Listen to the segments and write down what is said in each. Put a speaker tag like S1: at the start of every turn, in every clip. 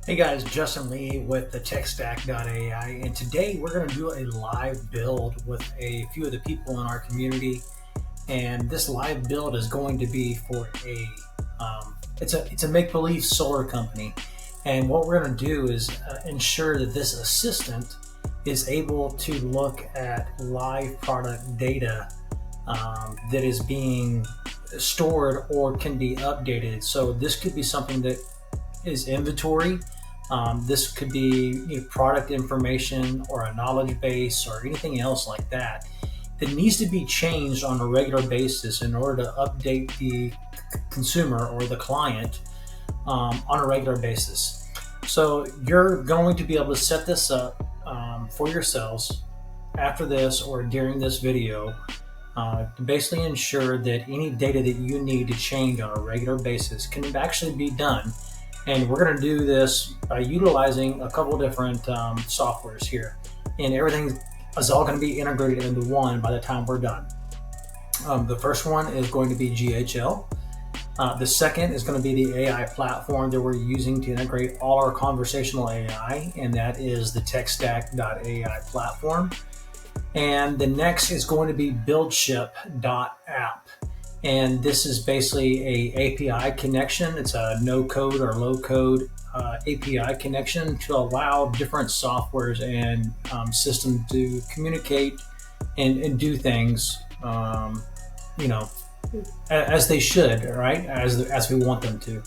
S1: Hey guys, Justin Lee with the TechStack.ai, and today we're going to do a live build with a few of the people in our community. And this live build is going to be for it's a make-believe solar company. And what we're going to do is ensure that this assistant is able to look at live product data that is being stored or can be updated. So this could be something that is inventory. This could be product information or a knowledge base or anything else like that that needs to be changed on a regular basis in order to update the consumer or the client on a regular basis. So you're going to be able to set this up for yourselves after this or during this video to basically ensure that any data that you need to change on a regular basis can actually be done. And we're going to do this by utilizing a couple of different softwares here. And everything is all going to be integrated into one by the time we're done. The first one is going to be GHL. The second is going to be the AI platform that we're using to integrate all our conversational AI, and that is the TechStack.ai platform. And the next is going to be BuildShip.app. And this is basically a API connection. It's a no code or low code API connection to allow different softwares and systems to communicate and do things, as they should, right? As we want them to.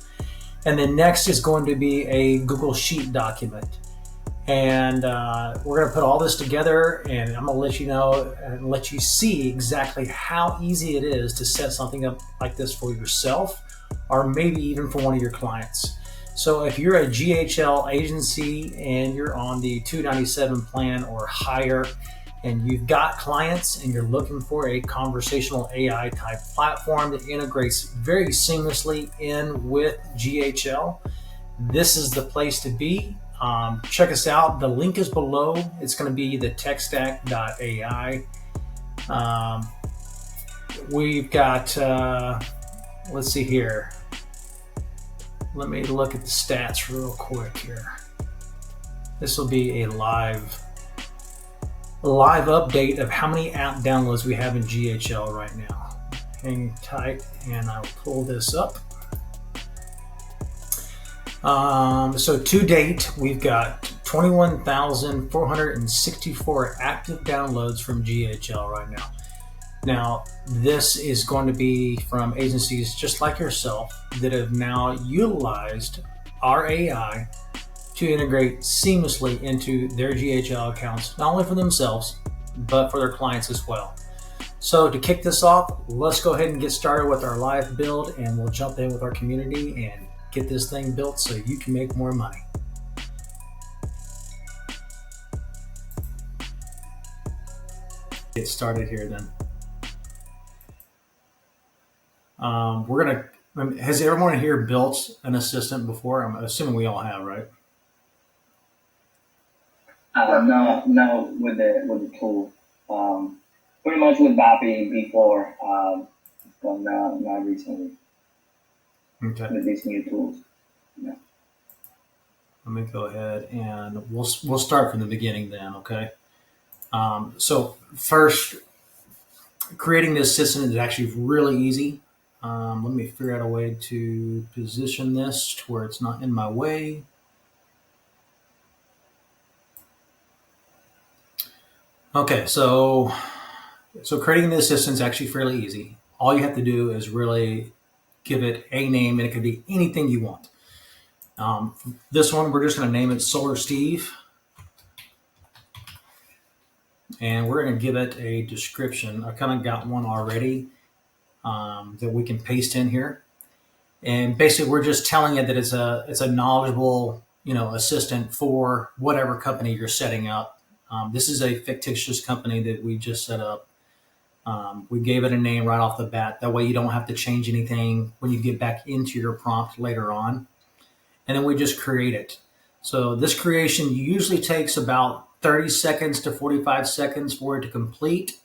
S1: And then next is going to be a Google Sheet document. And we're going to put all this together, and I'm going to let you know and let you see exactly how easy it is to set something up like this for yourself or maybe even for one of your clients. So if you're a GHL agency and you're on the 297 plan or higher, and you've got clients and you're looking for a conversational AI type platform that integrates very seamlessly in with GHL, this is the place to be. Check us out. The link is below. It's going to be the techstack.ai. We've got, let's see here. Let me look at the stats real quick here. This will be a live update of how many app downloads we have in GHL right now. Hang tight and I'll pull this up. So to date, we've got 21,464 active downloads from GHL right now. Now, this is going to be from agencies just like yourself that have now utilized our AI to integrate seamlessly into their GHL accounts, not only for themselves, but for their clients as well. So to kick this off, let's go ahead and get started with our live build, and we'll jump in with our community and get this thing built so you can make more money. Get started here then. Has everyone here built an assistant before? I'm assuming we all have, right?
S2: No, with the tool. Pretty much with Bappy before, but not recently
S1: Okay.
S2: with these new tools. Yeah.
S1: Let me go ahead and we'll start from the beginning then, okay? So first, creating this assistant is actually really easy. Let me figure out a way to position this to where it's not in my way. Okay, so creating the assistant is actually fairly easy. All you have to do is really give it a name, and it could be anything you want. This one, we're just going to name it Solar Steve. And we're going to give it a description. I kind of got one already that we can paste in here. And basically, we're just telling it that it's a knowledgeable, assistant for whatever company you're setting up. This is a fictitious company that we just set up. We gave it a name right off the bat. That way you don't have to change anything when you get back into your prompt later on. And then we just create it. So this creation usually takes about 30 seconds to 45 seconds for it to complete.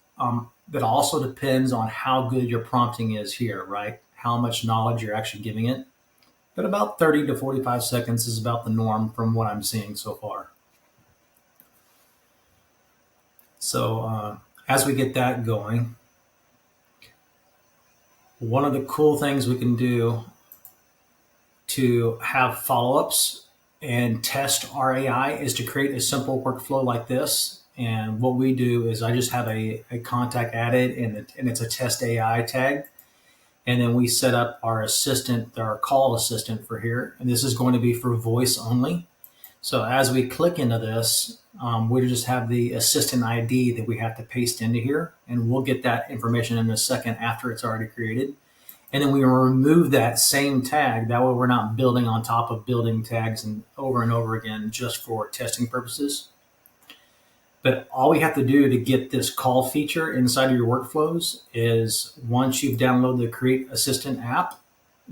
S1: That also depends on how good your prompting is here, right? How much knowledge you're actually giving it. but about 30 to 45 seconds is about the norm from what I'm seeing so far. So as we get that going, one of the cool things we can do to have follow-ups and test our AI is to create a simple workflow like this. And what we do is I just have a contact added, and it's a test AI tag. And then we set up our assistant, our call assistant for here. And this is going to be for voice only. So as we click into this, we just have the assistant ID that we have to paste into here. And we'll get that information in a second after it's already created. And then we remove that same tag. That way we're not building on top of building tags and over again just for testing purposes. But all we have to do to get this call feature inside of your workflows is once you've downloaded the Create Assistant app,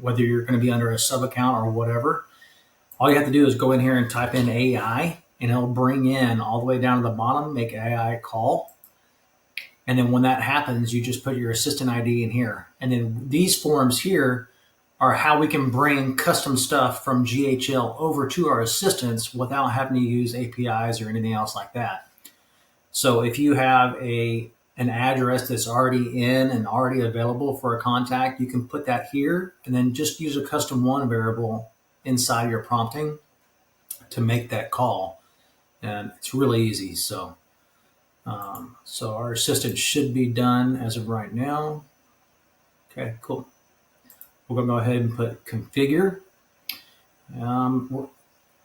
S1: whether you're going to be under a sub account or whatever, all you have to do is go in here and type in AI, and it'll bring in all the way down to the bottom, make AI call. And then when that happens, you just put your assistant ID in here. And then these forms here are how we can bring custom stuff from GHL over to our assistants without having to use APIs or anything else like that. So if you have an address that's already in and already available for a contact, you can put that here and then just use a custom one variable inside your prompting to make that call. And it's really easy. So our assistant should be done as of right now. Okay, cool. We're going to go ahead and put configure. I'm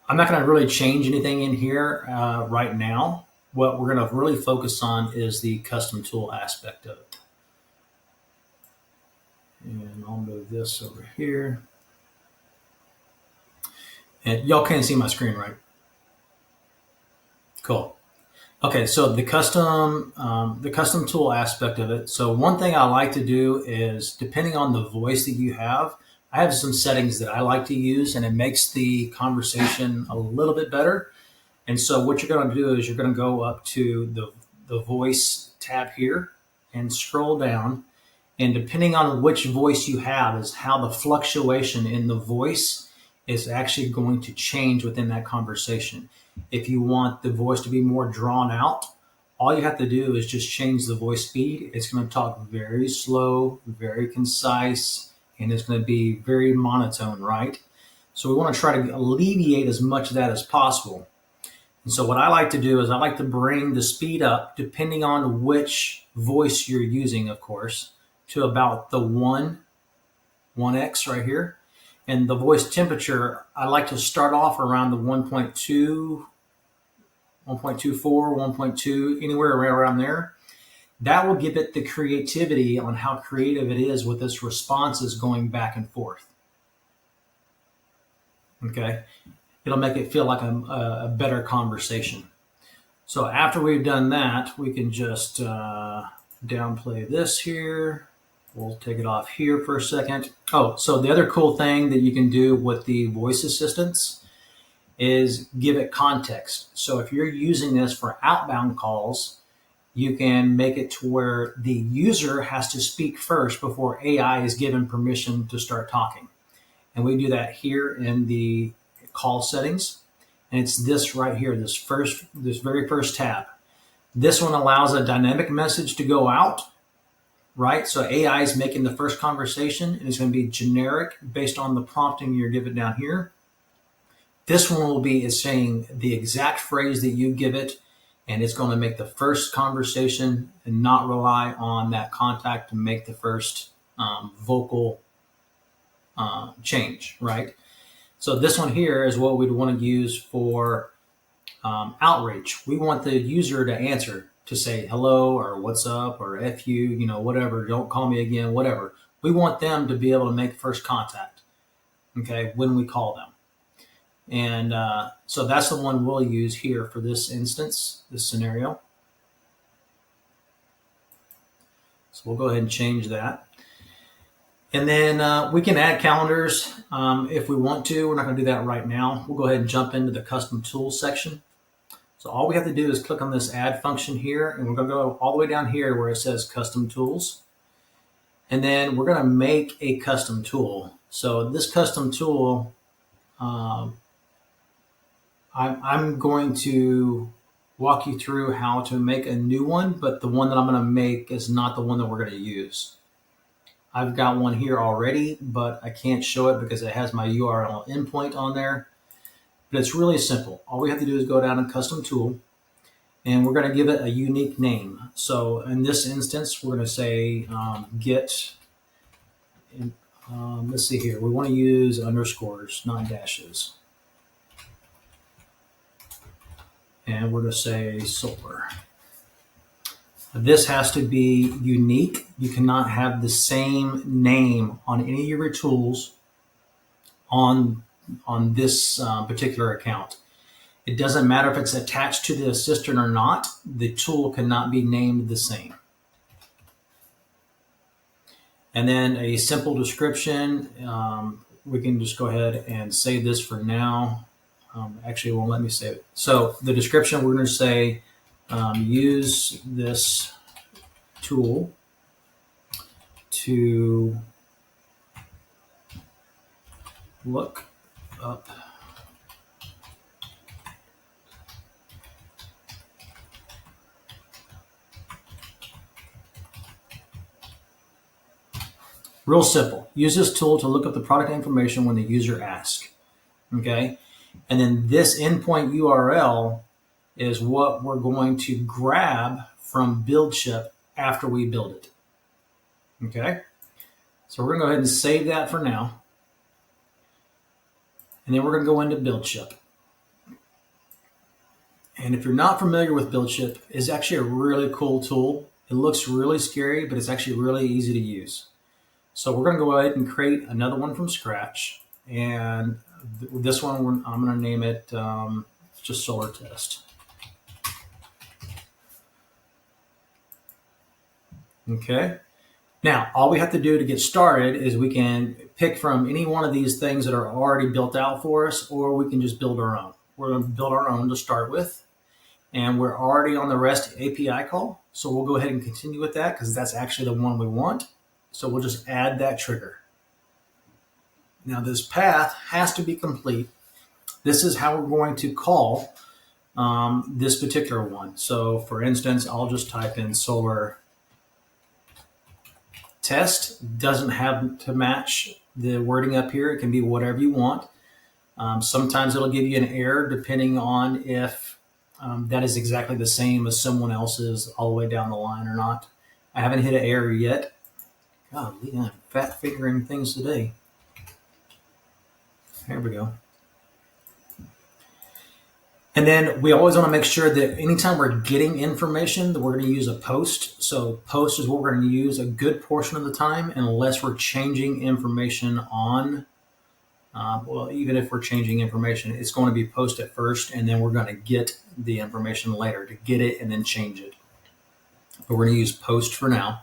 S1: not going to really change anything in here right now. What we're going to really focus on is the custom tool aspect of it. And I'll move this over here. And y'all can't see my screen, right? Cool. Okay, so the custom tool aspect of it. So one thing I like to do is, depending on the voice that you have, I have some settings that I like to use, and it makes the conversation a little bit better. And so what you're going to do is you're going to go up to the voice tab here and scroll down. And depending on which voice you have is how the fluctuation in the voice is actually going to change within that conversation. If you want the voice to be more drawn out, all you have to do is just change the voice speed. It's going to talk very slow, very concise, and it's going to be very monotone, right? So we want to try to alleviate as much of that as possible. And so what I like to do is I like to bring the speed up, depending on which voice you're using, of course, to about the 1x right here. And the voice temperature, I like to start off around the 1.2, 1.24, 1.2, anywhere around there. That will give it the creativity on how creative it is with its responses going back and forth. Okay. It'll make it feel like a better conversation. So after we've done that, we can just downplay this here. We'll take it off here for a second. Oh, so the other cool thing that you can do with the voice assistants is give it context. So if you're using this for outbound calls, you can make it to where the user has to speak first before AI is given permission to start talking. And we do that here in the call settings. And it's this right here, this very first tab. This one allows a dynamic message to go out, right? So AI is making the first conversation, and it's going to be generic based on the prompting you're given down here. This one is saying the exact phrase that you give it, and it's going to make the first conversation and not rely on that contact to make the first vocal change, right? So this one here is what we'd want to use for outreach. We want the user to answer, to say hello or what's up or F you, whatever, don't call me again, whatever. We want them to be able to make first contact, okay, when we call them. And so that's the one we'll use here for this instance, this scenario. So we'll go ahead and change that. And then we can add calendars if we want to. We're not going to do that right now. We'll go ahead and jump into the custom tools section. So all we have to do is click on this add function here, and we're going to go all the way down here where it says custom tools. And then we're going to make a custom tool. So this custom tool, um, I'm going to walk you through how to make a new one, but the one that I'm going to make is not the one that we're going to use. I've got one here already, but I can't show it because it has my URL endpoint on there. But it's really simple. All we have to do is go down to custom tool, and we're going to give it a unique name. So in this instance, we're going to say get, let's see here. We want to use underscores, not dashes. And we're going to say solar. This has to be unique. You cannot have the same name on any of your tools on this particular account. It doesn't matter if it's attached to the assistant or not. The tool cannot be named the same. And then a simple description. We can just go ahead and save this for now. Actually, it won't let me save it. So the description, we're going to say, use this tool to look up real simple. Use this tool to look up the product information when the user asks. Okay. And then this endpoint URL is what we're going to grab from BuildShip after we build it. Okay. So we're going to go ahead and save that for now. And then we're going to go into BuildShip. And if you're not familiar with BuildShip, it's actually a really cool tool. It looks really scary, but it's actually really easy to use. So we're going to go ahead and create another one from scratch. And this one, I'm going to name it just solar test. Okay. Now, all we have to do to get started is we can pick from any one of these things that are already built out for us, or we can just build our own. We're going to build our own to start with. And we're already on the REST API call. So we'll go ahead and continue with that because that's actually the one we want. So we'll just add that trigger. Now this path has to be complete. This is how we're going to call this particular one. So for instance, I'll just type in solar test. Doesn't have to match the wording up here. It can be whatever you want. Sometimes it'll give you an error depending on if that is exactly the same as someone else's all the way down the line or not. I haven't hit an error yet. God, I'm fat figuring things today. There we go. And then we always want to make sure that anytime we're getting information that we're going to use a post. So post is what we're going to use a good portion of the time, unless we're changing information on, well, even if we're changing information, it's going to be post at first, and then we're going to get the information later to get it and then change it. But we're going to use post for now.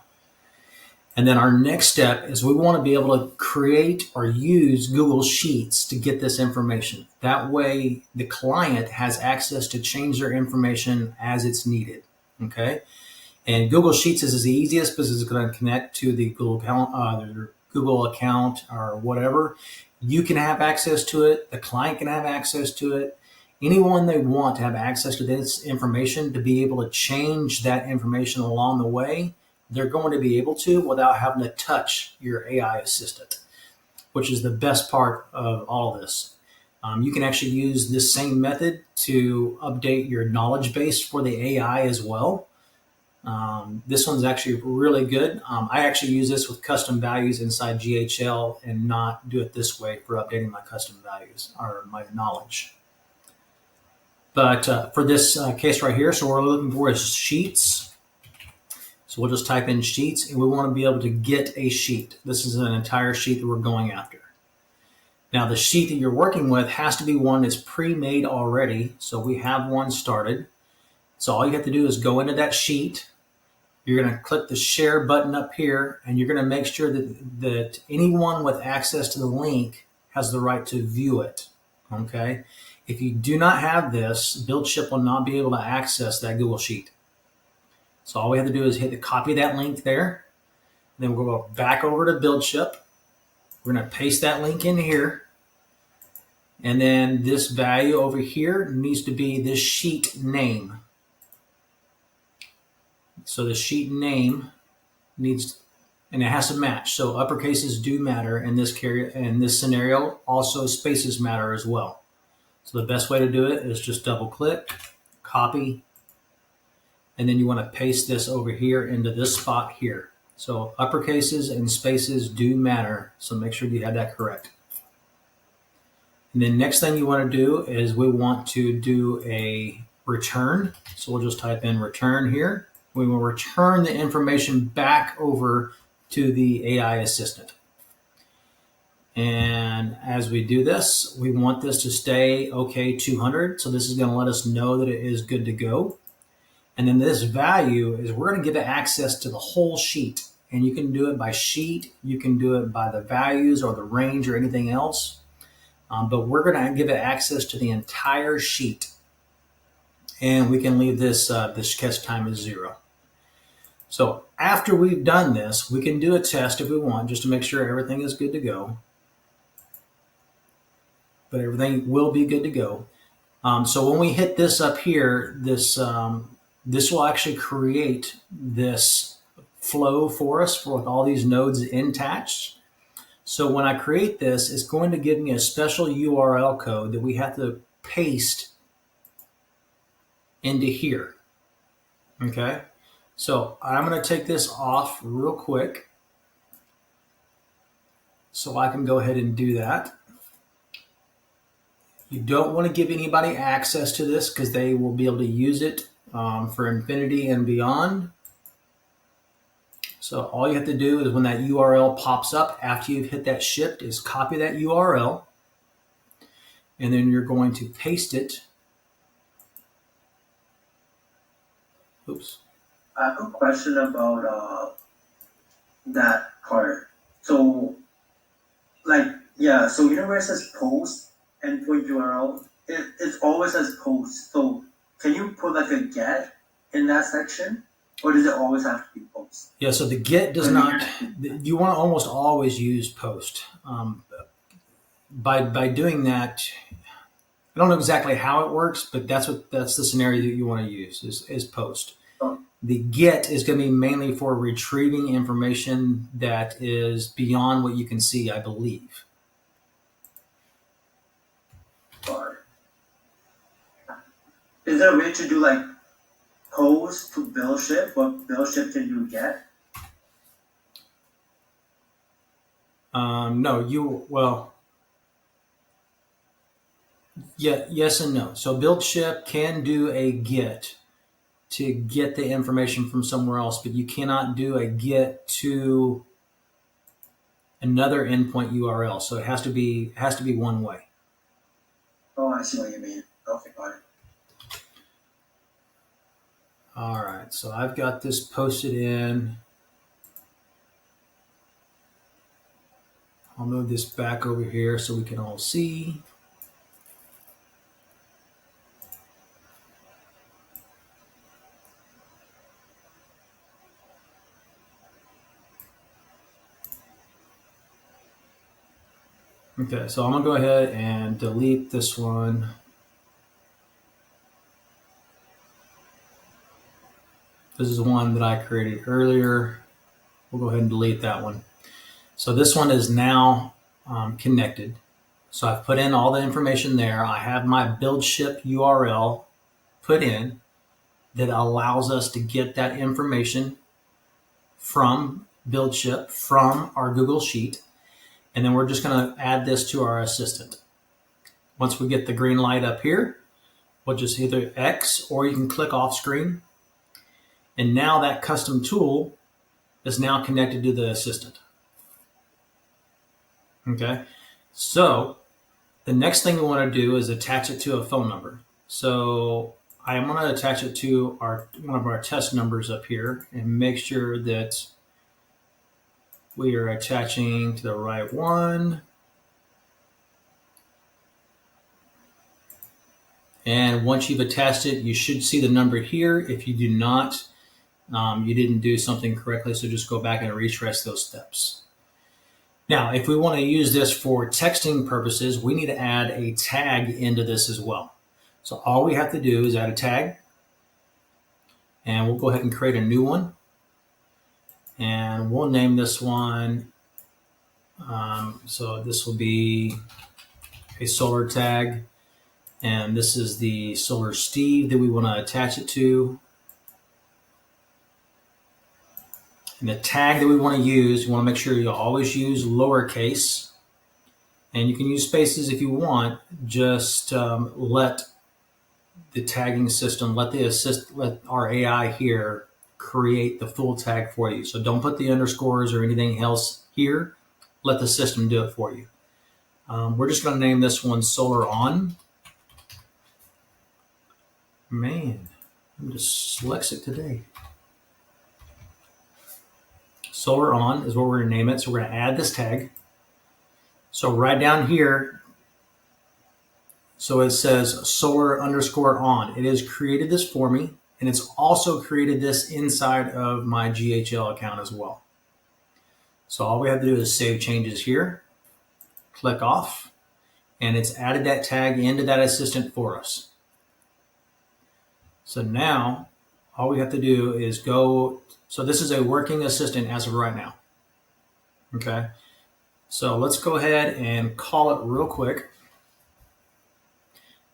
S1: And then our next step is we want to be able to create or use Google Sheets to get this information. That way the client has access to change their information as it's needed. Okay. And Google Sheets is the easiest because it's going to connect to the Google account or whatever. You can have access to it. The client can have access to it. Anyone they want to have access to this information to be able to change that information along the way, they're going to be able to without having to touch your AI assistant, which is the best part of all of this. You can actually use this same method to update your knowledge base for the AI as well. This one's actually really good. I actually use this with custom values inside GHL and not do it this way for updating my custom values or my knowledge. But for this case right here, so what we're looking for is sheets. So we'll just type in sheets, and we want to be able to get a sheet. This is an entire sheet that we're going after. Now, the sheet that you're working with has to be one that's pre-made already. So we have one started. So all you have to do is go into that sheet. You're going to click the share button up here, and you're going to make sure that anyone with access to the link has the right to view it. Okay. If you do not have this, BuildShip will not be able to access that Google Sheet. So all we have to do is hit the copy that link there. Then we'll go back over to BuildShip. We're going to paste that link in here. And then this value over here needs to be this sheet name. So the sheet name needs, and it has to match. So uppercases do matter in this scenario. Also spaces matter as well. So the best way to do it is just double click, copy, and then you want to paste this over here into this spot here. So uppercases and spaces do matter. So make sure you have that correct. And then next thing you want to do is we want to do a return. So we'll just type in return here. We will return the information back over to the AI assistant. And as we do this, we want this to stay OK 200. So this is going to let us know that it is good to go. And then this value is we're going to give it access to the whole sheet. And you can do it by sheet. You can do it by the values or the range or anything else. But we're going to give it access to the entire sheet. And we can leave this sketch time as 0. So after we've done this, we can do a test if we want, just to make sure everything is good to go. But everything will be good to go. So when we hit this up here, this will actually create this flow for us with all these nodes attached. So when I create this, it's going to give me a special URL code that we have to paste into here. Okay, so I'm going to take this off real quick so I can go ahead and do that. You don't want to give anybody access to this because they will be able to use it for infinity and beyond. So all you have to do is when that URL pops up after you've hit that shift is copy that URL, and then you're going to paste it. Oops.
S3: I have a question about that part. So, so you know where it says post endpoint URL? It always says post. So can you put like a get in that section? Or does it always have to be post?
S1: Yeah, so the get does not, you want to almost always use post. By doing that, I don't know exactly how it works, but that's the scenario that you want to use is post.
S3: Oh.
S1: The get is going to be mainly for retrieving information that is beyond what you can see, I believe.
S3: Is there a way to do like post to build ship? What build ship can you get?
S1: No, yes and no. So build ship can do a get to get the information from somewhere else, but you cannot do a get to another endpoint URL. So it has to be one way.
S3: Oh, I see what you mean. Okay, got it.
S1: All right, so I've got this posted in. I'll move this back over here so we can all see. Okay, so I'm gonna go ahead and delete this one. This is one that I created earlier. We'll go ahead and delete that one. So this one is now connected. So I've put in all the information there. I have my build ship URL put in that allows us to get that information from build ship from our Google Sheet. And then we're just going to add this to our assistant. Once we get the green light up here, we'll just either X or you can click off screen. And now that custom tool is now connected to the assistant. Okay, so the next thing we want to do is attach it to a phone number. So I'm going to attach it to one of our test numbers up here and make sure that we are attaching to the right one. And once you've attached it, you should see the number here. If you do not, you didn't do something correctly, so just go back and retrace those steps. Now, if we want to use this for texting purposes, we need to add a tag into this as well. So all we have to do is add a tag, and we'll go ahead and create a new one. And we'll name this one, so this will be a solar tag, and this is the solar Steve that we want to attach it to. And the tag that we want to use, you want to make sure you always use lowercase, and you can use spaces if you want. Just let the tagging system, let our AI here create the full tag for you. So don't put the underscores or anything else here. Let the system do it for you. We're just going to name this one Solar On. Man, I'm dyslexic today. Solar On is what we're going to name it. So we're going to add this tag. So right down here, so it says solar underscore on. It has created this for me, and it's also created this inside of my GHL account as well. So all we have to do is save changes here, click off, and it's added that tag into that assistant for us. So now all we have to do is go. So this is a working assistant as of right now. Okay. So let's go ahead and call it real quick.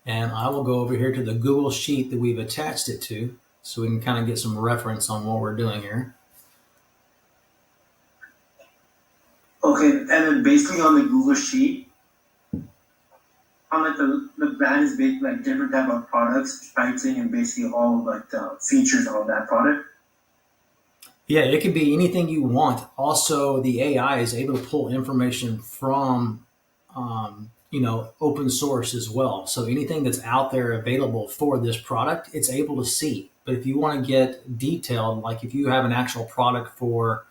S1: And I will go over here to the Google Sheet that we've attached it to, so we can kind of get some reference on what we're doing here.
S3: Okay, and then basically on the Google Sheet, on like the brand is based like different type of products, pricing, and basically all like the features of that product.
S1: Yeah, it could be anything you want. Also, the AI is able to pull information from, open source as well. So anything that's out there available for this product, it's able to see. But if you want to get detailed, like if you have an actual product for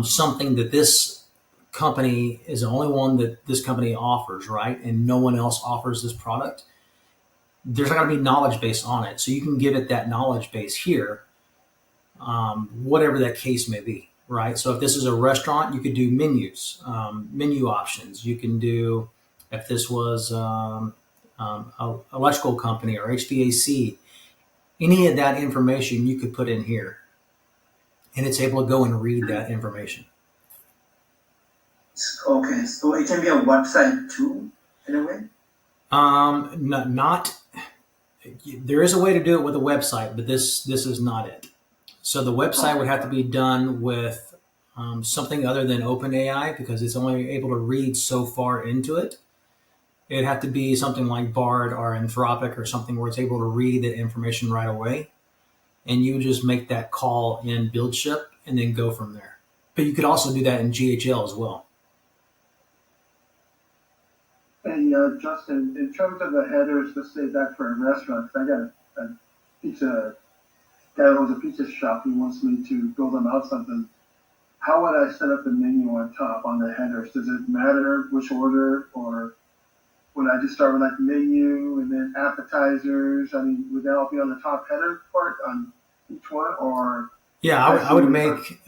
S1: something that this company is the only one that this company offers, right? And no one else offers this product, there's not going to be knowledge base on it. So you can give it that knowledge base here, whatever that case may be, right? So if this is a restaurant, you could do menus, menu options. You can do, if this was an electrical company or HVAC, any of that information you could put in here, and it's able to go and read that information.
S3: Okay, so it can be a website too, in a way?
S1: There is a way to do it with a website, but this is not it. So the website would have to be done with something other than OpenAI, because it's only able to read so far into it. It'd have to be something like Bard or Anthropic or something where it's able to read that information right away. And you would just make that call in BuildShip and then go from there. But you could also do that in GHL as well.
S4: Hey, Justin, in terms of the headers, let's say that for a restaurant, 'cause I got a pizza guy who owns a pizza shop. He wants me to build him out something. How would I set up the menu on top on the headers? Does it matter which order, or would I just start with like menu and then appetizers? I mean, would that all be on the top header part on each one, or?
S1: Yeah, I would make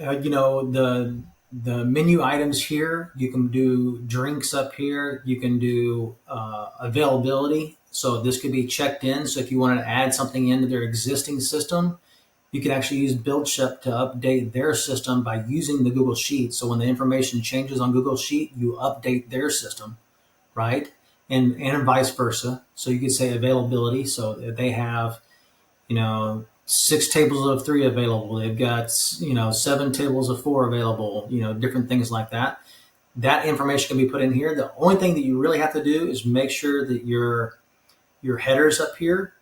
S1: the menu items here. You can do drinks up here. You can do availability. So this could be checked in. So if you wanted to add something into their existing system, you could actually use BuildShip to update their system by using the Google Sheet. So when the information changes on Google Sheet, you update their system, right? And vice versa. So you could say availability. So if they have, 6 tables of 3 available, they've got, 7 tables of 4 available, different things like that. That information can be put in here. The only thing that you really have to do is make sure that your headers up here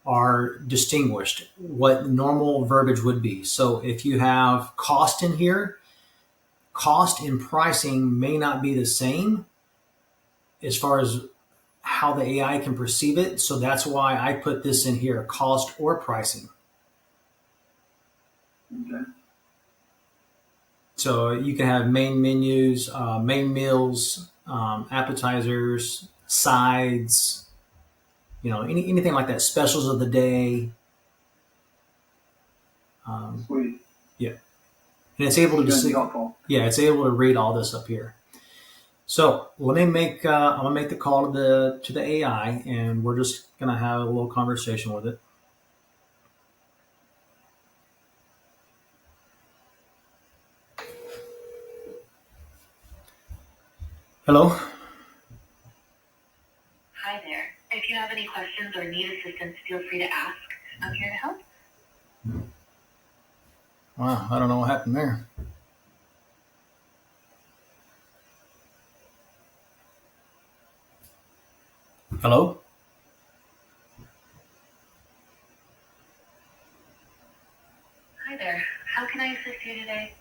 S1: are distinguished, what normal verbiage would be. So if you have cost in here, cost and pricing may not be the same as far as how the AI can perceive it. So that's why I put this in here, cost or pricing.
S4: Okay.
S1: So you can have main menus, main meals, appetizers, sides, anything like that, specials of the day.
S4: Sweet.
S1: Yeah. and it's able to
S4: It's
S1: just
S4: gonna be helpful.
S1: yeah, it's able to read all this up here. So let me make I'm gonna make the call to the AI, and we're just gonna have a little conversation with it. Hello.
S5: Hi there. If you have any questions or need assistance, feel free to ask. I'm here to help.
S1: Wow, I don't know what happened there. Hello.
S5: Hi there. How can I assist you today?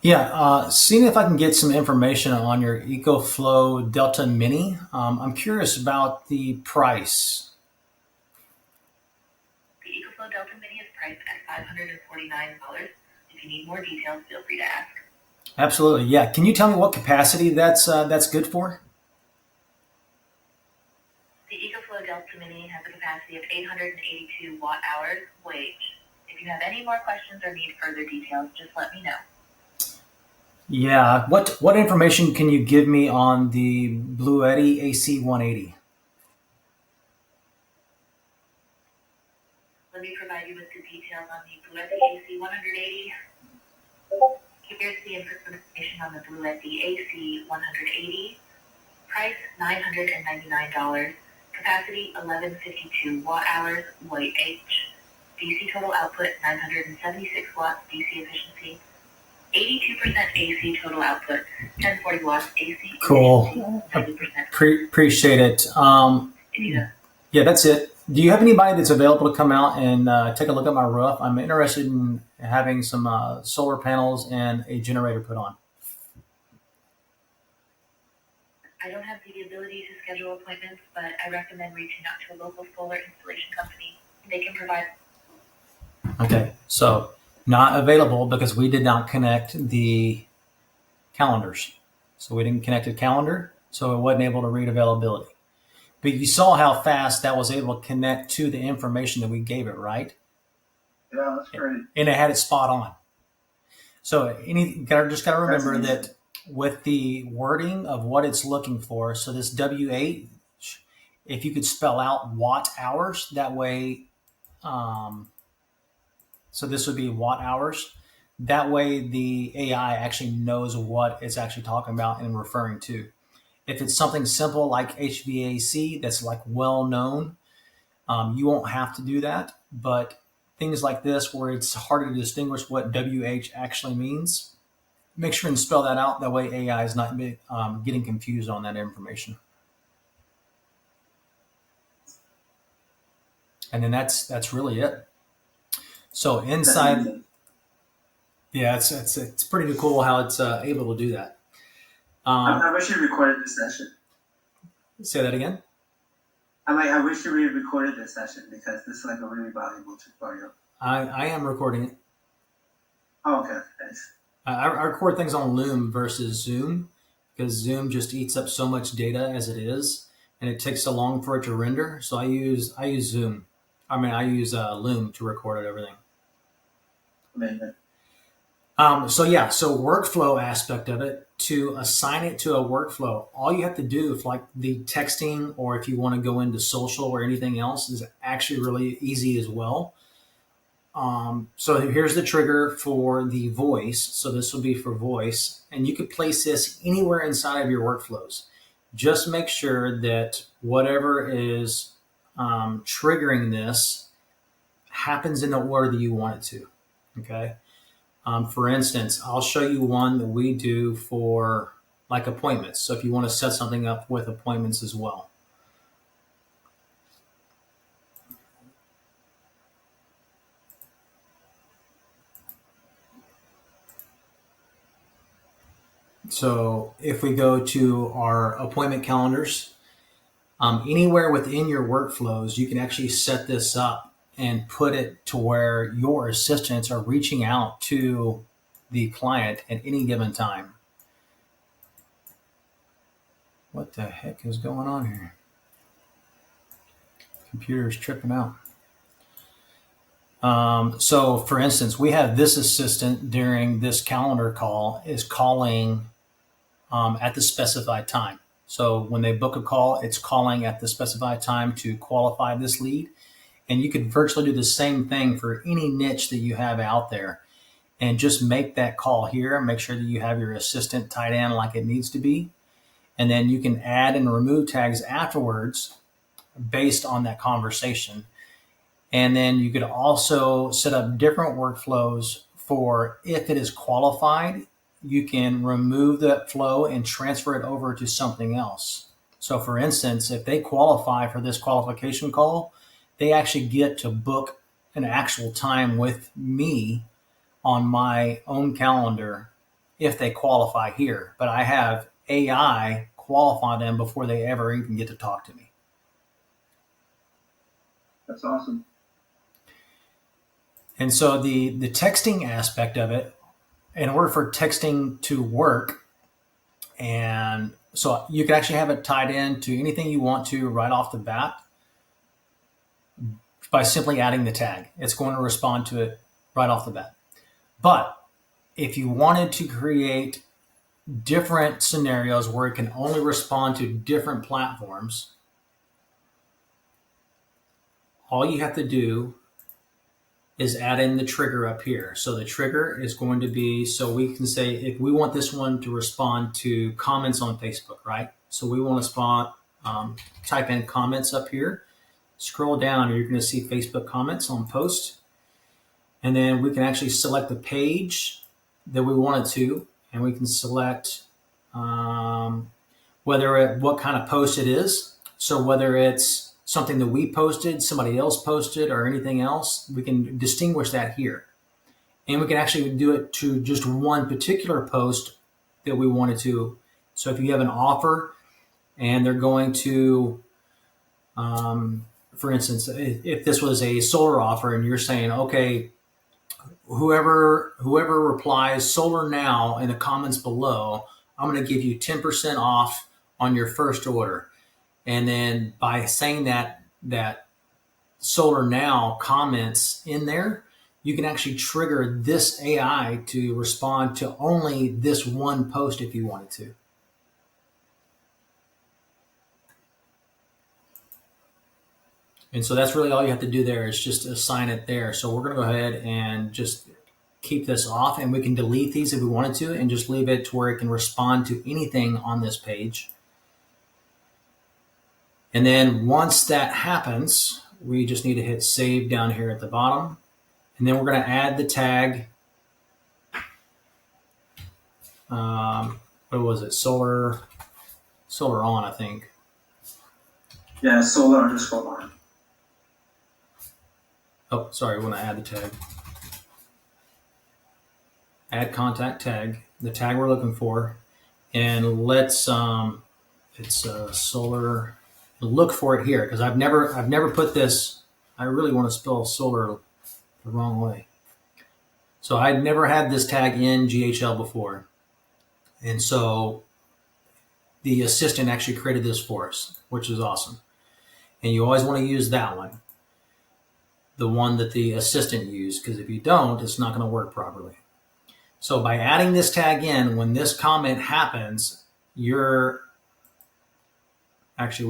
S1: Yeah, seeing if I can get some information on your EcoFlow Delta Mini. I'm curious about the price.
S5: The EcoFlow Delta Mini is priced at $549. If you need more details, feel free to ask.
S1: Absolutely, yeah. Can you tell me what capacity that's good for?
S5: The EcoFlow Delta Mini has a capacity of 882 watt hours. Wait. If you have any more questions or need further details, just let me know.
S1: Yeah. What information can you give me on the Bluetti AC 180?
S5: Let me provide you with the details on the Bluetti AC 180. Here's the information on the Bluetti AC 180. Price $999. Capacity 1152 watt hours. Weight H. DC total output 976 watts. DC efficiency 82% AC total output. 1040 watts AC.
S1: Cool.
S5: 90%.
S1: Appreciate it. Yeah, that's it. Do you have anybody that's available to come out and take a look at my roof? I'm interested in having some solar panels and a generator put on.
S5: I don't have the ability to schedule appointments, but I recommend reaching out to a local solar installation company. They can provide.
S1: Okay, so not available because we did not connect the calendars. So we didn't connect a calendar, so it wasn't able to read availability. But you saw how fast that was able to connect to the information that we gave it, right?
S4: Yeah, that's great.
S1: And it had it spot on. So just got to remember that with the wording of what it's looking for, so this W8, if you could spell out watt hours, that way, so this would be watt hours. That way the AI actually knows what it's actually talking about and referring to. If it's something simple like HVAC that's like well known, you won't have to do that. But things like this where it's harder to distinguish what WH actually means, make sure and spell that out. That way AI is not getting confused on that information. And then that's really it. So inside, yeah, it's pretty cool how it's able to do that.
S3: I wish you recorded this session.
S1: Say that again.
S3: I wish you re-recorded this session because this is like a really valuable tutorial.
S1: I am recording it.
S3: Oh, okay, thanks.
S1: I record things on Loom versus Zoom because Zoom just eats up so much data as it is, and it takes so long for it to render. So I use Zoom. I use Loom to record everything.
S3: Amazing.
S1: So workflow aspect of it, to assign it to a workflow, all you have to do, if like the texting or if you want to go into social or anything else, is actually really easy as well. So here's the trigger for the voice. So this will be for voice, and you could place this anywhere inside of your workflows. Just make sure that whatever is triggering this happens in the order that you want it to. Okay. For instance, I'll show you one that we do for like appointments. So if you want to set something up with appointments as well. So if we go to our appointment calendars, anywhere within your workflows, you can actually set this up and put it to where your assistants are reaching out to the client at any given time. What the heck is going on here? Computer's tripping out. So for instance, we have this assistant during this calendar call is calling at the specified time. So when they book a call, it's calling at the specified time to qualify this lead. And you could virtually do the same thing for any niche that you have out there and just make that call here. Make sure that you have your assistant tied in like it needs to be. And then you can add and remove tags afterwards based on that conversation. And then you could also set up different workflows for if it is qualified, you can remove that flow and transfer it over to something else. So for instance, if they qualify for this qualification call, they actually get to book an actual time with me on my own calendar if they qualify here. But I have AI qualify them before they ever even get to talk to me.
S4: That's awesome.
S1: And so the texting aspect of it, in order for texting to work, and so you can actually have it tied in to anything you want to right off the bat by simply adding the tag. It's going to respond to it right off the bat. But if you wanted to create different scenarios where it can only respond to different platforms, all you have to do is add in the trigger up here. So the trigger is going to be, so we can say if we want this one to respond to comments on Facebook, right? So we want to type in comments up here, scroll down, and you're going to see Facebook comments on post. And then we can actually select the page that we want it to, and we can select what kind of post it is. So whether it's something that we posted, somebody else posted, or anything else, we can distinguish that here. And we can actually do it to just one particular post that we wanted to. So if you have an offer and they're going to, for instance, if this was a solar offer and you're saying, okay, whoever replies solar now in the comments below, I'm going to give you 10% off on your first order. And then by saying that solar now comments in there, you can actually trigger this AI to respond to only this one post if you wanted to. And so that's really all you have to do there is just assign it there. So we're going to go ahead and just keep this off, and we can delete these if we wanted to and just leave it to where it can respond to anything on this page. And then once that happens, we just need to hit save down here at the bottom. And then we're going to add the tag. What was it? Solar on, I think.
S3: Yeah, solar_on.
S1: Oh, sorry. We want to add the tag. Add contact tag, the tag we're looking for. And let's, it's solar. Look for it here because I've never put this. I really want to spell solar the wrong way. So I'd never had this tag in GHL before. And so the assistant actually created this for us, which is awesome. And you always want to use that one, the one that the assistant used, because if you don't, it's not going to work properly. So by adding this tag in, when this comment happens, we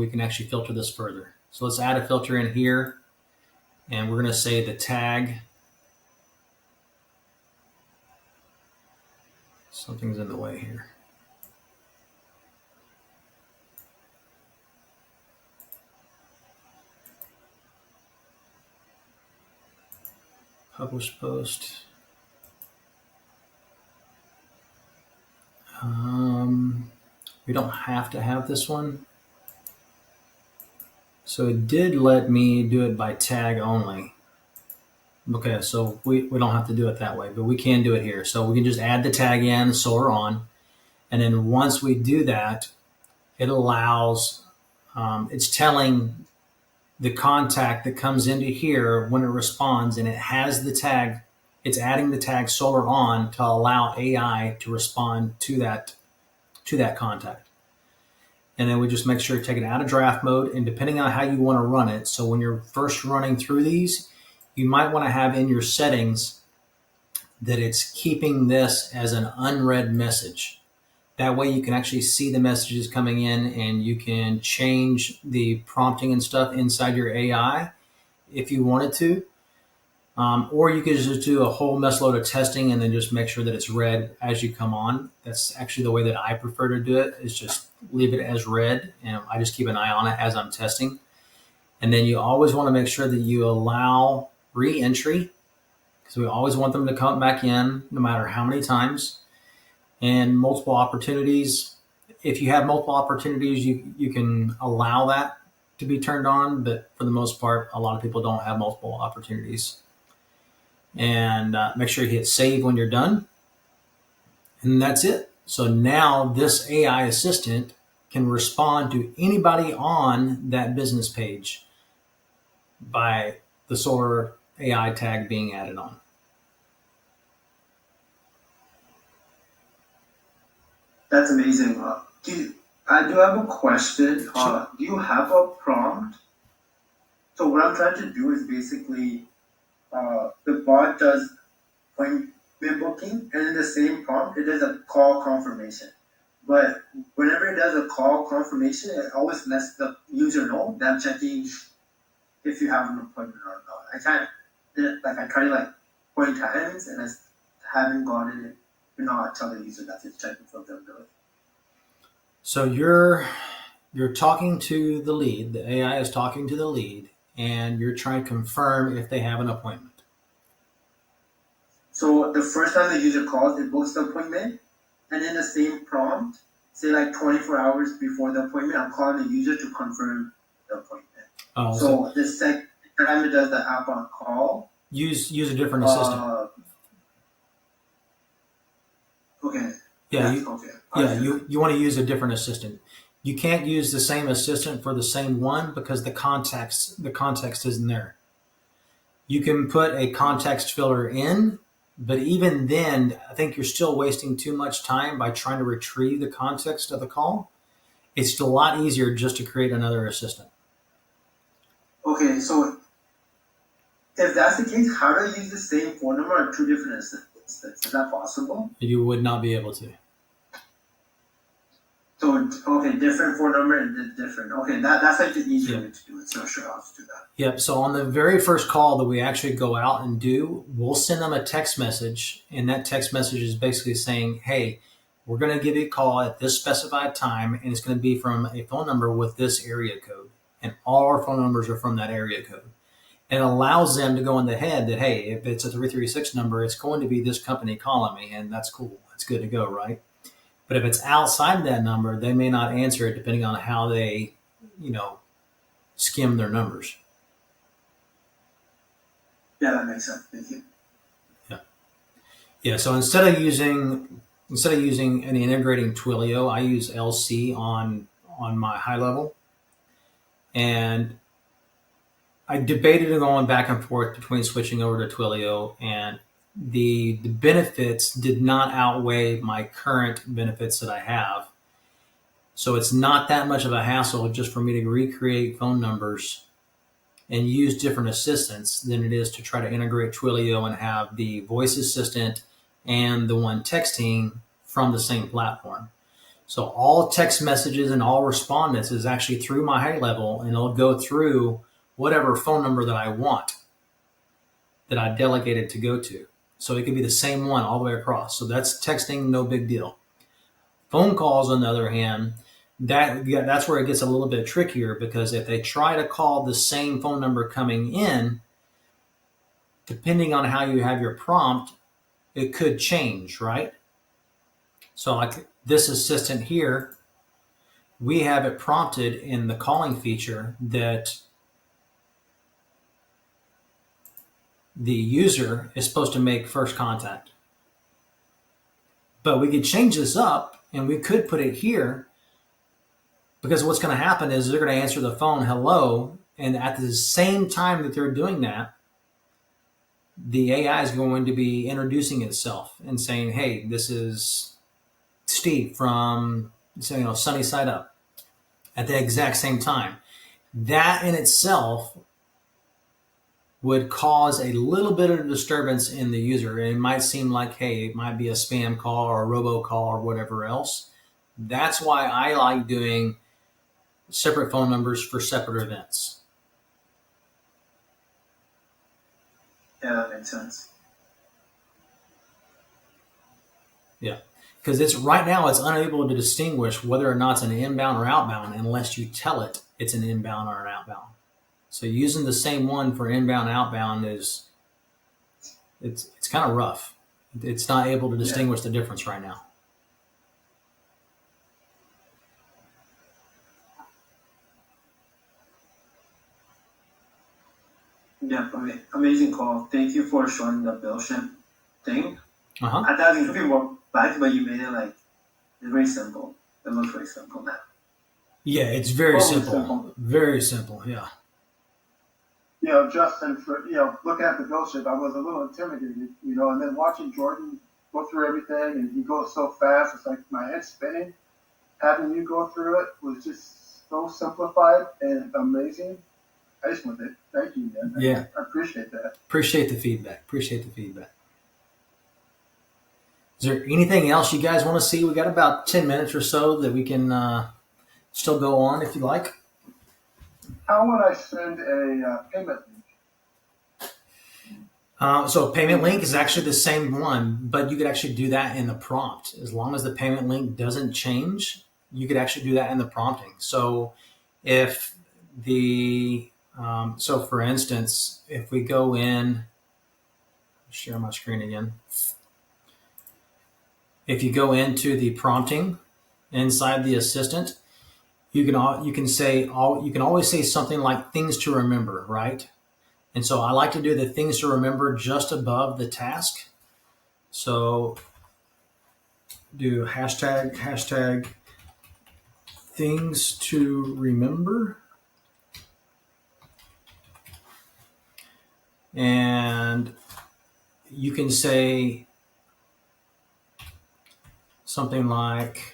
S1: can actually filter this further. So let's add a filter in here, and we're going to say the tag. Something's in the way here. Publish post. We don't have to have this one. So it did let me do it by tag only. Okay, so we don't have to do it that way, but we can do it here. So we can just add the tag in, solar on, and then once we do that, it allows, it's telling the contact that comes into here when it responds, and it has the tag, it's adding the tag solar on to allow AI to respond to that contact. And then we just make sure to take it out of draft mode, and depending on how you want to run it, so when you're first running through these, you might want to have in your settings that it's keeping this as an unread message. That way you can actually see the messages coming in, and you can change the prompting and stuff inside your AI if you wanted to. Or you could just do a whole mess load of testing and then just make sure that it's read as you come on. That's actually the way that I prefer to do it, is just leave it as read, and I just keep an eye on it as I'm testing. And then you always want to make sure that you allow re-entry, because we always want them to come back in no matter how many times. And multiple opportunities. If you have multiple opportunities, you can allow that to be turned on, but for the most part, a lot of people don't have multiple opportunities. And make sure you hit save when you're done. And that's it. So now this AI assistant can respond to anybody on that business page by the Solar AI tag being added on.
S3: That's amazing. I do have a question.
S1: Sure.
S3: Do you have a prompt? So what I'm trying to do is basically the bot does appointment booking, and in the same prompt, it does a call confirmation. But whenever it does a call confirmation, it always lets the user know that I'm checking if you have an appointment or not. I tried 20 times, and I haven't gotten it. I tell the user that it's checking for availability.
S1: So you're talking to the lead. The AI is talking to the lead, and you're trying to confirm if they have an appointment.
S3: So the first time the user calls, it books the appointment, and in the same prompt, say 24 hours before the appointment, I'm calling the user to confirm the appointment.
S1: Oh,
S3: so the second time it does the app on call,
S1: use a different assistant.
S3: Okay.
S1: Yeah,
S3: okay.
S1: You want to use a different assistant. You can't use the same assistant for the same one because the context isn't there. You can put a context filler in, but even then, I think you're still wasting too much time by trying to retrieve the context of the call. It's a lot easier just to create another assistant.
S3: Okay, so if that's the case, how do I use the same phone number on two different assistants? Is that possible?
S1: You would not be able to.
S3: So, okay, different phone number and different. Okay, that's the easier way to do it. So sure, I'll just do that.
S1: Yep. So on the very first call that we actually go out and do, we'll send them a text message, and that text message is basically saying, hey, we're going to give you a call at this specified time, and it's going to be from a phone number with this area code. And all our phone numbers are from that area code. And it allows them to go in the head that, hey, if it's a 336 number, it's going to be this company calling me, and that's cool. That's good to go, right? But if it's outside that number, they may not answer it depending on how they, skim their numbers.
S3: Yeah, that makes sense. Thank you.
S1: Yeah. So instead of using and integrating Twilio, I use LC on my high level, and I debated going back and forth between switching over to Twilio, and the benefits did not outweigh my current benefits that I have. So it's not that much of a hassle just for me to recreate phone numbers and use different assistants than it is to try to integrate Twilio and have the voice assistant and the one texting from the same platform. So all text messages and all respondents is actually through my high level, and it'll go through whatever phone number that I want, that I delegated to go to. So it could be the same one all the way across. So that's texting, no big deal. Phone calls, on the other hand, that's where it gets a little bit trickier, because if they try to call the same phone number coming in, depending on how you have your prompt, it could change, right? So like this assistant here, we have it prompted in the calling feature that the user is supposed to make first contact. But we could change this up, and we could put it here, because what's going to happen is they're going to answer the phone, hello, and at the same time that they're doing that, the AI is going to be introducing itself and saying, hey, this is Steve from Sunny Side Up, at the exact same time. That in itself would cause a little bit of disturbance in the user. It might seem like, hey, it might be a spam call or a robocall or whatever else. That's why I like doing separate phone numbers for separate events.
S3: Yeah, that makes sense.
S1: Yeah, because it's right now it's unable to distinguish whether or not it's an inbound or outbound unless you tell it it's an inbound or an outbound. So using the same one for inbound and outbound is it's kind of rough. It's not able to distinguish the difference right now.
S3: Yeah, okay. Amazing call. Thank you for showing the bill ship thing.
S1: Uh-huh.
S3: I thought it was gonna be more complex, but you made it like it's very simple. It looks very simple now.
S1: Yeah, it's very
S4: Totally
S1: simple.
S4: simple.
S1: Very simple, yeah.
S4: Justin, for looking at the bill ship, I was a little intimidated, and then watching Jordan go through everything, and he goes so fast, it's like my head's spinning. Having you go through it was just so simplified and amazing. I just want to thank you, man.
S1: Yeah.
S4: I appreciate that.
S1: Appreciate the feedback. Is there anything else you guys want to see? We got about 10 minutes or so that we can still go on if you like.
S4: How would I send a payment link?
S1: So payment link is actually the same one, but you could actually do that in the prompt. As long as the payment link doesn't change, you could actually do that in the prompting. So if so for instance, if we go in, share my screen again. If you go into the prompting inside the assistant, you can always say something like things to remember, right? And so I like to do the things to remember just above the task. So do hashtag things to remember. And you can say something like,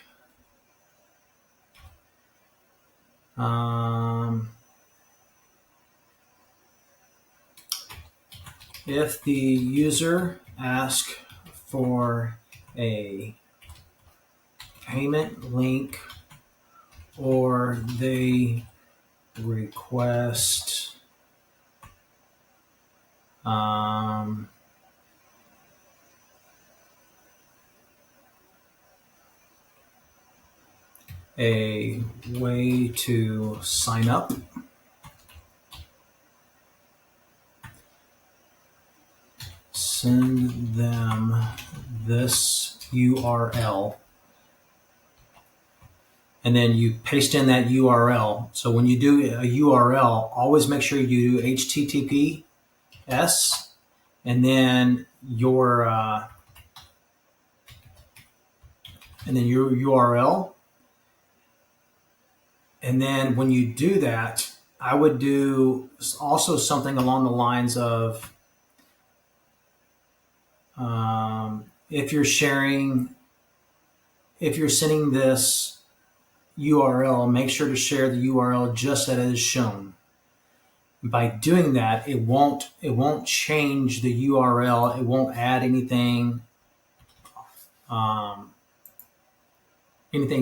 S1: if the user asks for a payment link or they request a way to sign up, send them this URL, and then you paste in that URL. So when you do a URL, always make sure you do HTTPS and then your URL. And then when you do that, I would do also something along the lines of if you're sending this URL, make sure to share the URL just as it is shown. By doing that, it won't change the URL. It won't add anything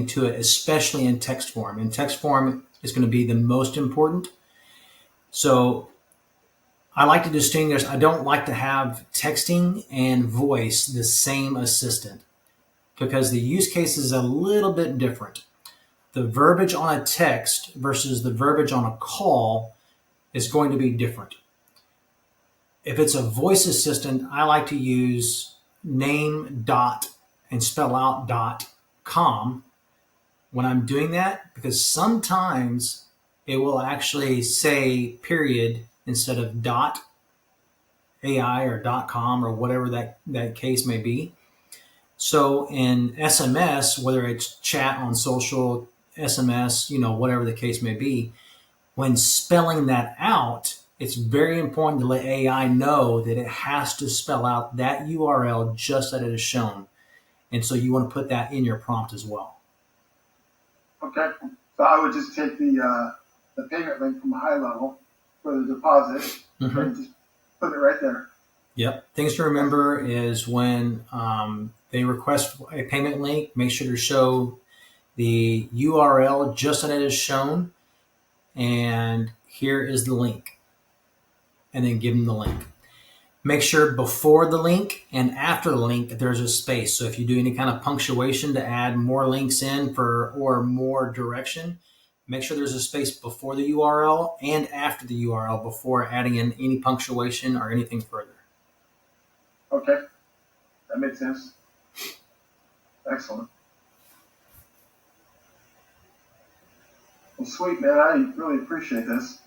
S1: to it, especially in text form. In text form is going to be the most important. So I like to distinguish. I don't like to have texting and voice the same assistant because the use case is a little bit different. The verbiage on a text versus the verbiage on a call is going to be different. If it's a voice assistant, I like to use name dot and spell out .com when I'm doing that, because sometimes it will actually say period instead of .ai or .com or whatever that case may be. So in SMS, whether it's chat on social, SMS, whatever the case may be, when spelling that out, it's very important to let AI know that it has to spell out that URL just as it is shown. And so you want to put that in your prompt as well.
S4: Okay. So I would just take the payment link from high level for the deposit and just put it right there.
S1: Yep. Things to remember is when they request a payment link, make sure to show the URL just as it is shown, and here is the link, and then give them the link. Make sure before the link and after the link there's a space. So if you do any kind of punctuation to add more links in for or more direction, make sure there's a space before the URL and after the URL before adding in any punctuation or anything further.
S4: Okay, that makes sense. Excellent. Well, sweet, man. I really appreciate this.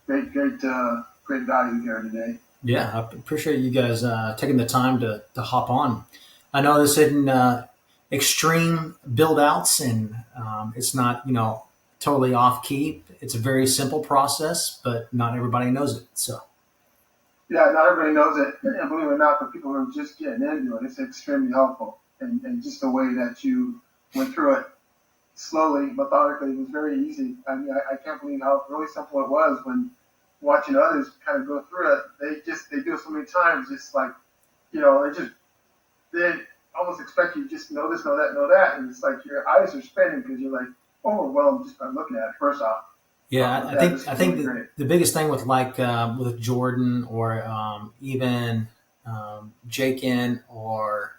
S4: Great value here today.
S1: Yeah, I appreciate you guys taking the time to hop on. I know this isn't extreme build outs, and it's not, totally off key. It's a very simple process, but not everybody knows it. So
S4: Yeah, not everybody knows it. And believe it or not, for people who are just getting into it, it's extremely helpful. And just the way that you went through it slowly, methodically, was very easy. I mean, I can't believe how really simple it was when watching others kind of go through it. They do it so many times, just like, they almost expect you to just know this, know that, know that. And it's like your eyes are spinning because you're like overwhelmed just by looking at it first off.
S1: yeah, I think the biggest thing with with Jordan or even Jakin or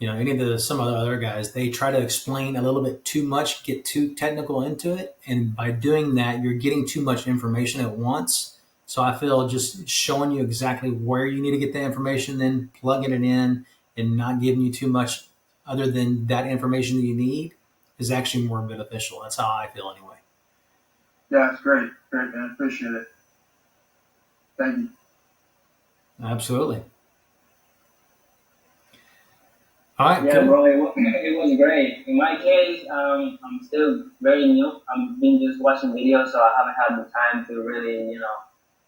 S1: any of some of the other guys, they try to explain a little bit too much, get too technical into it, and by doing that, you're getting too much information at once. So I feel just showing you exactly where you need to get the information, then plugging it in, and not giving you too much other than that information that you need is actually more beneficial. That's how I feel anyway.
S4: Yeah, it's great, man. Appreciate it. Thank you.
S1: Absolutely. All right.
S2: Yeah,
S1: cool.
S2: bro, it was great. In my case, I'm still very new. I've been just watching videos, so I haven't had the time to really,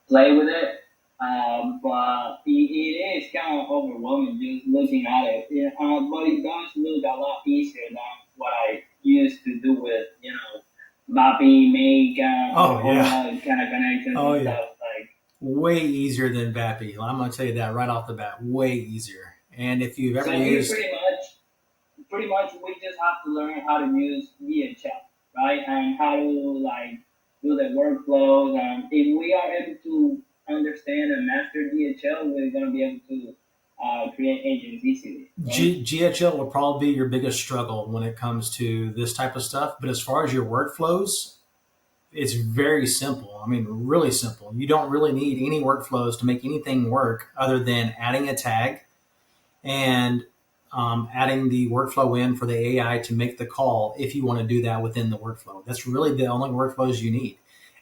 S2: play with it. But it is kind of overwhelming just looking at it. Yeah, but it does look a lot easier than what I used to do with, Bappy, make,
S1: Oh,
S2: all
S1: yeah.
S2: that kind of connections
S1: Oh,
S2: and
S1: yeah.
S2: stuff. Like,
S1: Way easier than Vappy. I'm going to tell you that right off the bat. Way easier. And if you've ever
S2: so we
S1: used,
S2: pretty much we just have to learn how to use DHL, right? And how to do the workflows. And if we are able to understand and master DHL, we're gonna be able to create agents easily. Right?
S1: GHL will probably be your biggest struggle when it comes to this type of stuff. But as far as your workflows, it's very simple. I mean, really simple. You don't really need any workflows to make anything work other than adding a tag and adding the workflow in for the AI to make the call if you want to do that within the workflow. That's really the only workflows you need.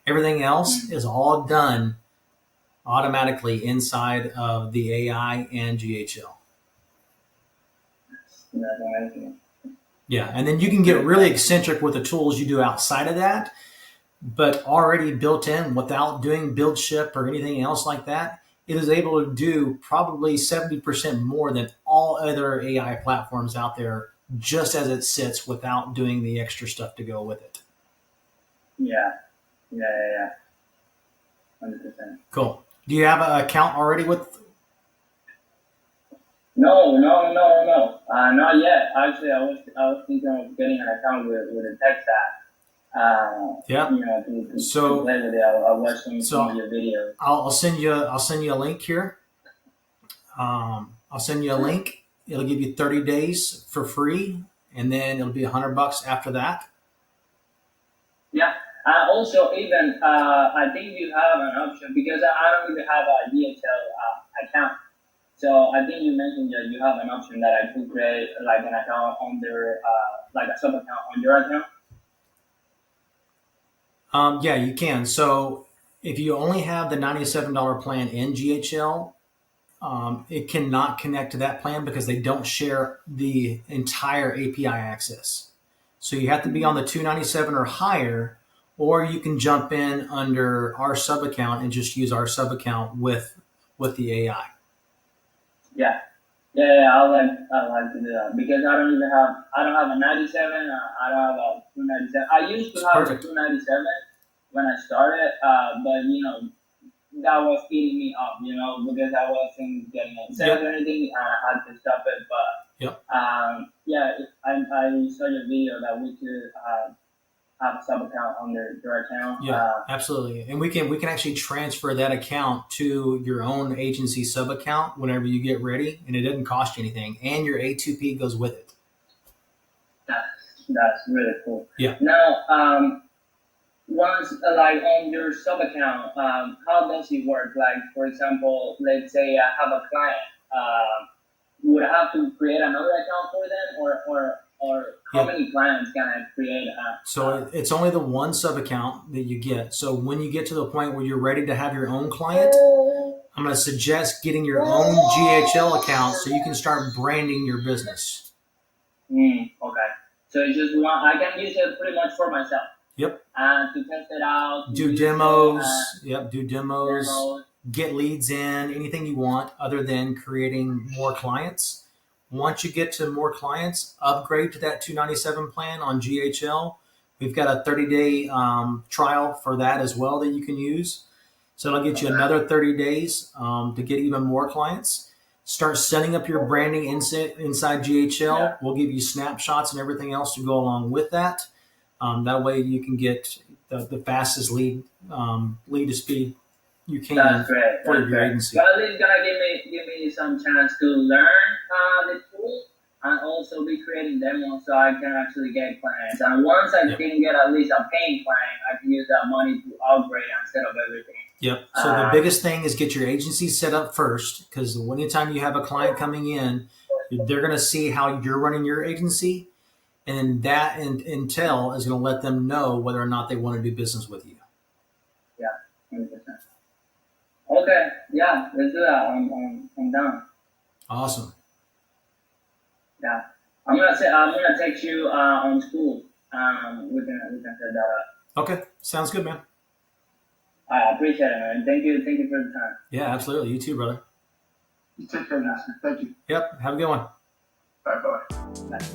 S1: Everything else is all done automatically inside of the AI and GHL.
S2: That's amazing.
S1: Yeah, and then you can get really eccentric with the tools you do outside of that, but already built in without doing build ship or anything else like that. It is able to do probably 70% more than all other AI platforms out there just as it sits without doing the extra stuff to go with it.
S2: Yeah. 100%.
S1: Cool. Do you have an account already with?
S2: No, not yet. Actually, I was thinking of getting an account with a tech stack.
S1: Yeah.
S2: To play with it. I watched some of your videos.
S1: I'll send you a link here. I'll send you a link. It'll give you 30 days for free, and then it'll be $100 after that.
S2: Yeah. Also, even I think you have an option because I don't even have a DHL account. So I think you mentioned that you have an option that I could create like an account under like a sub account on your account.
S1: Yeah, you can. So if you only have the $97 plan in GHL, it cannot connect to that plan because they don't share the entire API access. So you have to be on the $297 or higher, or you can jump in under our sub account and just use our sub account with the AI.
S2: Yeah. I like to do that because I don't have a 97. I don't have a 297. I used to have a 297 when I started, but that was eating me up, because I wasn't getting any sales or anything, and I had to stop it. But
S1: Yep.
S2: yeah, I saw your video that we could have a sub account under your account.
S1: Yeah, absolutely. And we can actually transfer that account to your own agency sub account whenever you get ready, and it doesn't cost you anything, and your A2P goes with it.
S2: That's really cool.
S1: Yeah.
S2: Now, once like on your sub account, how does it work? Like, for example, let's say I have a client. Would I have to create another account for them, or how many clients can I create?
S1: So it's only the one sub account that you get. So when you get to the point where you're ready to have your own client, I'm going to suggest getting your own GHL account so you can start branding your business.
S2: Okay. So it's just one. I can use it pretty much for myself.
S1: Yep.
S2: And to test it out.
S1: Do demos. Do demos. Get leads in, anything you want other than creating more clients. Once you get to more clients, upgrade to that $297 plan on GHL. We've got a 30-day trial for that as well that you can use. So it'll get you another 30 days to get even more clients. Start setting up your branding inside GHL.
S2: Yeah.
S1: We'll give you snapshots and everything else to go along with that. That way you can get the fastest lead to speed you can.
S2: That's great.
S1: For your agency.
S2: So at least gonna give me some chance to learn the tool and also be creating demos so I can actually get clients. And once I can get at least a paying client, I can use that money to upgrade and set up everything.
S1: Yep. So the biggest thing is get your agency set up first, because anytime you have a client coming in, they're going to see how you're running your agency, and that intel is going to let them know whether or not they want to do business with you.
S2: Yeah, 100%. Okay, yeah, let's do that. I'm down.
S1: Awesome.
S2: Yeah, I'm gonna text you on school. We can set that up.
S1: Okay, sounds good, man.
S2: I appreciate it, man. Thank you for the time.
S1: Yeah, absolutely. You too, brother.
S4: You take care, Nelson. Thank you.
S1: Yep. Have a good one.
S4: Bye-bye.
S2: Bye.